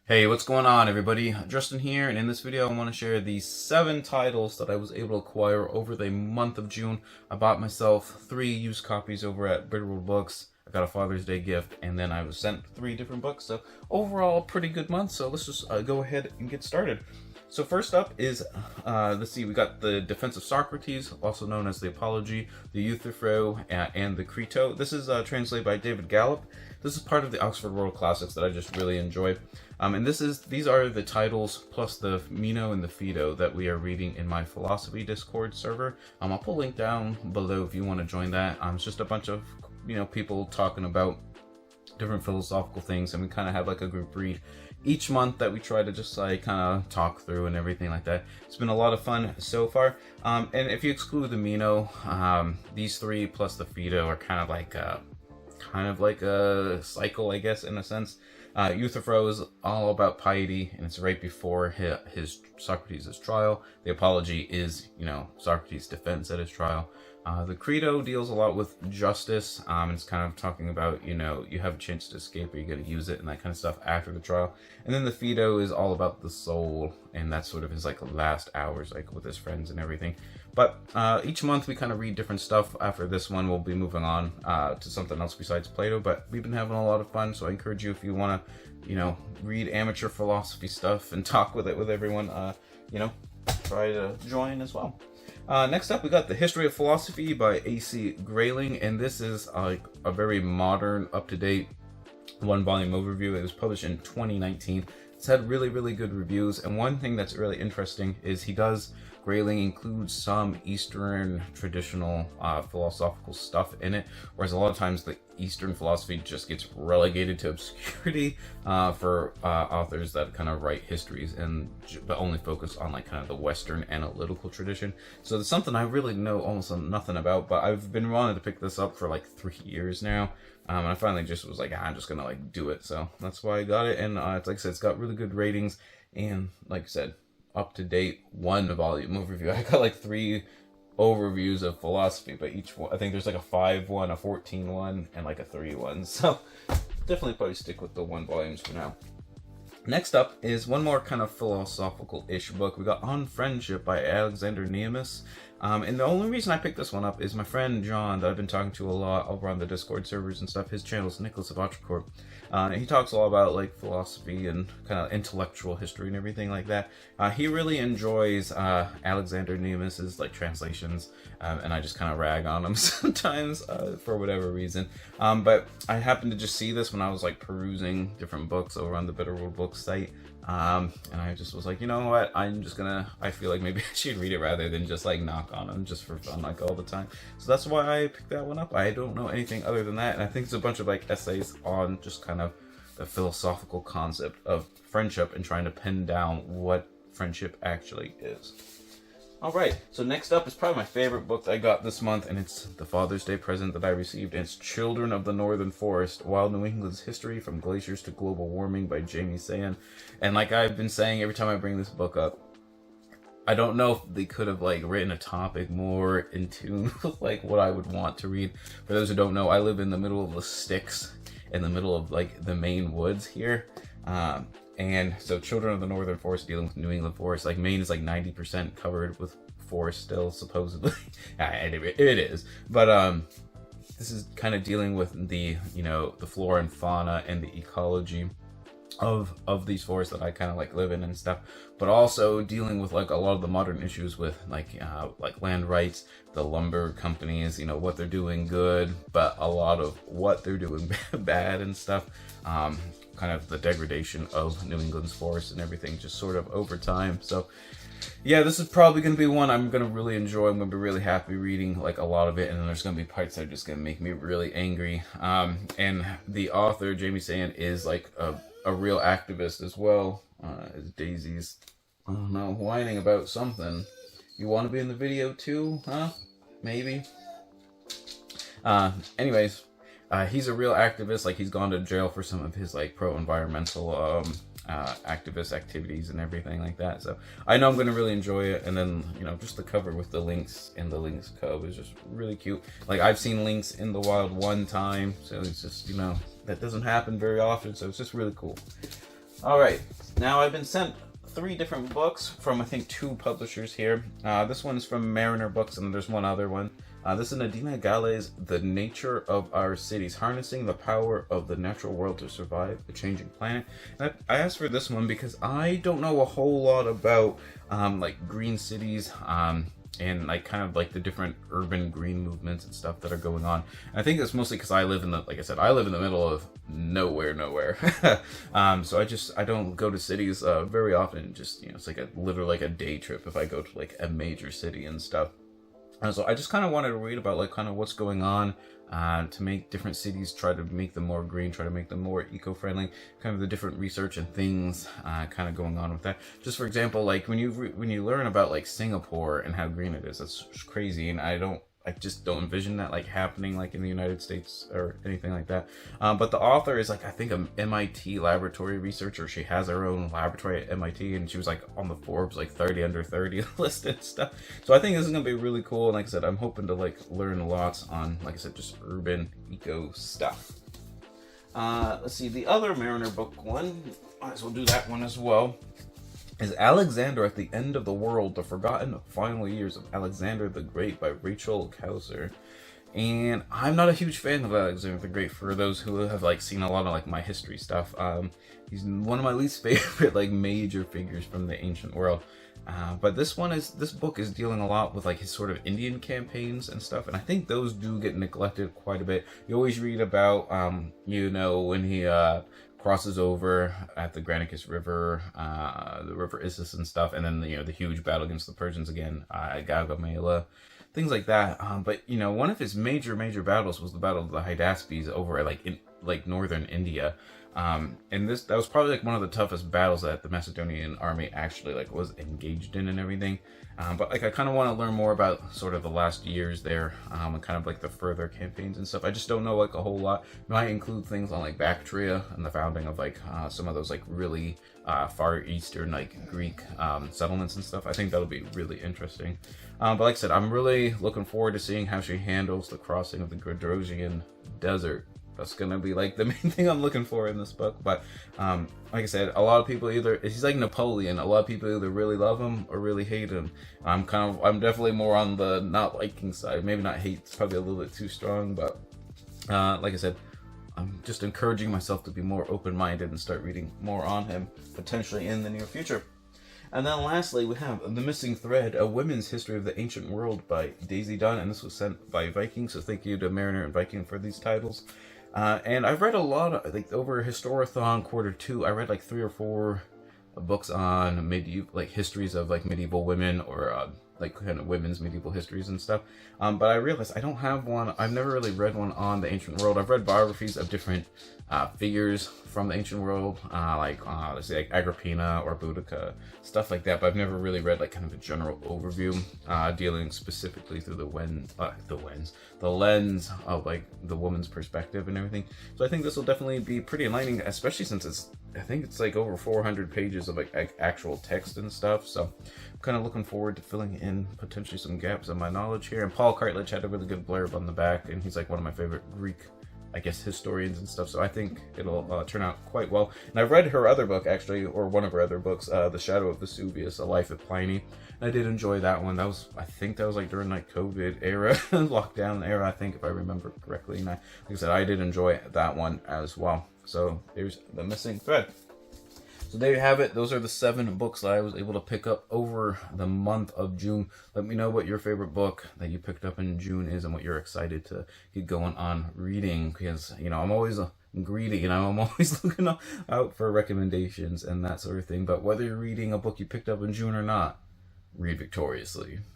Hey, what's going on, everybody? Justin here, and in this video I want to share the 7 titles that I was able to acquire over the month of June. I bought myself 3 used copies over at Bitterwood Books. I got a Father's Day gift, and then I was sent 3 different books, so overall, pretty good month, so let's just go ahead and get started. So first up is, let's see, we got the Defense of Socrates, also known as the Apology, the Euthyphro, and the Crito. This is translated by David Gallup. This is part of the Oxford World Classics that I just really enjoy. And these are the titles plus the Meno and the Phaedo that we are reading in my philosophy Discord server. I'll put a link down below if you want to join that. It's just a bunch of people talking about different philosophical things, and we kind of have like a group read each month that we try to just like kind of talk through and everything like that. It's been a lot of fun so far. And if you exclude the Meno, these 3 plus the Phaedo are kind of like a cycle, I guess, in a sense. Euthyphro is all about piety, and it's right before his Socrates' trial. The Apology is, Socrates' defense at his trial. The Crito deals a lot with justice. It's kind of talking about, you have a chance to escape, or you got to use it, and that kind of stuff after the trial. And then the Phaedo is all about the soul, and that's sort of his like last hours, like with his friends and everything. But each month we kind of read different stuff. After this one, we'll be moving on to something else besides Plato. But we've been having a lot of fun, so I encourage you, if you want to, read amateur philosophy stuff and talk with everyone, try to join as well. Next up, we got The History of Philosophy by A.C. Grayling, and this is a very modern, up-to-date 1-volume overview. It was published in 2019. It's had really, really good reviews, and one thing that's really interesting is Grayling includes some Eastern traditional philosophical stuff in it, whereas a lot of times the Eastern philosophy just gets relegated to obscurity for authors that kind of write histories but only focus on like kind of the Western analytical tradition. So it's something I really know almost nothing about, but I've been wanting to pick this up for like 3 years now. And I finally just was like, I'm just gonna like do it. So that's why I got it. And it's like I said, it's got really good ratings, and like I said, up to date 1-volume overview. I got like 3 overviews of philosophy, but each one, I think there's like a 5 one, a 14 one, and like a 3 one. So definitely probably stick with the 1 volumes for now. Next up is one more kind of philosophical-ish book. We got On Friendship by Alexander Nehamus. And the only reason I picked this one up is my friend John, that I've been talking to a lot over on the Discord servers and stuff. His channel is Nicholas of Autrecourt. And he talks a lot about like philosophy and kind of intellectual history and everything like that. He really enjoys Alexander Nehamus's like translations, and I just kind of rag on him sometimes for whatever reason. But I happened to just see this when I was like perusing different books over on the Bitterwood Books site. And I just was like, you know what, I feel like maybe I should read it rather than just like knock on them just for fun like all the time. So that's why I picked that one up. I don't know anything other than that, and I think it's a bunch of like essays on just kind of the philosophical concept of friendship and trying to pin down what friendship actually is. Alright, so next up is probably my favorite book that I got this month, and it's the Father's Day present that I received, and it's Children of the Northern Forest, Wild New England's History from Glaciers to Global Warming by Jamie Sand. And like I've been saying every time I bring this book up, I don't know if they could have like written a topic more in tune with like what I would want to read. For those who don't know, I live in the middle of the sticks, in the middle of like the Maine woods here. And so Children of the Northern Forest, dealing with New England forest, like Maine is like 90% covered with forest still, supposedly. It is. But this is kind of dealing with the, the flora and fauna and the ecology of these forests that I kind of like live in and stuff, but also dealing with like a lot of the modern issues with like land rights, the lumber companies, what they're doing good, but a lot of what they're doing bad and stuff. Kind of the degradation of New England's forests and everything just sort of over time. So yeah, this is probably going to be one I'm going to really enjoy. I'm going to be really happy reading like a lot of it, and then there's going to be parts that are just going to make me really angry. And the author, Jamie Sand, is like a real activist as well, as Daisy's, I don't know, whining about something. You want to be in the video too, huh? Maybe. Anyways, he's a real activist. Like, he's gone to jail for some of his like pro-environmental activist activities and everything like that. So I know I'm going to really enjoy it. And then, just the cover with the links and the links cove is just really cute. Like, I've seen links in the wild one time, so it's just, that doesn't happen very often, so it's just really cool. Alright, Now, I've been sent 3 different books from, I think, 2 publishers here. This one is from Mariner Books, and there's one other one. This is Nadina Gale's The Nature of Our Cities, Harnessing the Power of the Natural World to Survive a Changing Planet. And I asked for this one because I don't know a whole lot about like green cities, and like kind of like the different urban green movements and stuff that are going on. And I think it's mostly because I live in the, like I said, I live in the middle of nowhere. So I don't go to cities very often. Just, you know, it's like literally like a day trip if I go to like a major city and stuff. So I just kind of wanted to read about like kind of what's going on to make different cities, try to make them more green, try to make them more eco-friendly, kind of the different research and things kind of going on with that. Just for example, like when you learn about like Singapore and how green it is, that's crazy, and I just don't envision that like happening like in the United States or anything like that. But the author is like, I think, an MIT laboratory researcher. She has her own laboratory at MIT, and she was like on the Forbes like 30 under 30 list and stuff. So I think this is gonna be really cool. And like I said, I'm hoping to like learn lots on, like I said, just urban eco stuff. Let's see, the other Mariner book one, might as well do that one as well, is Alexander at the End of the World, The Forgotten Final Years of Alexander the Great by Rachel Kauser. And I'm not a huge fan of Alexander the Great, for those who have like seen a lot of like my history stuff. He's one of my least favorite like major figures from the ancient world. But this book is dealing a lot with like his sort of Indian campaigns and stuff, and I think those do get neglected quite a bit. You always read about you know, when he crosses over at the Granicus River, the River Issus and stuff, and then the, you know, the huge battle against the Persians again, Gaugamela, things like that. But you know, one of his major battles was the Battle of the Hydaspes over in northern India. And that was probably like one of the toughest battles that the Macedonian army actually like was engaged in and everything. But like I kind of want to learn more about sort of the last years there, and kind of like the further campaigns and stuff. I just don't know like a whole lot. It might include things on like Bactria and the founding of like some of those like really far eastern like Greek settlements and stuff. I think that'll be really interesting. But like I said, I'm really looking forward to seeing how she handles the crossing of the Gradrosian Desert. That's gonna be like the main thing I'm looking for in this book. But like I said, a lot of people he's like Napoleon. A lot of people either really love him or really hate him. I'm definitely more on the not liking side. Maybe not hate, it's probably a little bit too strong, but like I said, I'm just encouraging myself to be more open-minded and start reading more on him, potentially in the near future. And then lastly, we have The Missing Thread, A Women's History of the Ancient World by Daisy Dunn, and this was sent by Viking, so thank you to Mariner and Viking for these titles. And I've read a lot of, like, over Historathon Q2, I read like 3 or 4 books on medieval, like, histories of, like, medieval women, or, like, kind of women's medieval histories and stuff. But I realized I don't have one. I've never really read one on the ancient world. I've read biographies of different figures from the ancient world, let's say like Agrippina or Boudica, stuff like that. But I've never really read like kind of a general overview dealing specifically through the lens of like the woman's perspective and everything. So I think this will definitely be pretty enlightening, especially since I think it's like over 400 pages of like actual text and stuff. So I'm kind of looking forward to filling in potentially some gaps in my knowledge here. And Paul Cartledge had a really good blurb on the back, and he's like one of my favorite Greek, I guess, historians and stuff, so I think it'll turn out quite well. And I've read her other book, actually, or one of her other books, The Shadow of Vesuvius, A Life of Pliny. And I did enjoy that one. I think that was like during like COVID era, lockdown era, I think, if I remember correctly. And like I said, I did enjoy that one as well. So there's The Missing Thread. So there you have it. Those are the 7 books that I was able to pick up over the month of June. Let me know what your favorite book that you picked up in June is and what you're excited to get going on reading, because, you know, I'm always greedy, you know, I'm always looking out for recommendations and that sort of thing. But whether you're reading a book you picked up in June or not, read victoriously.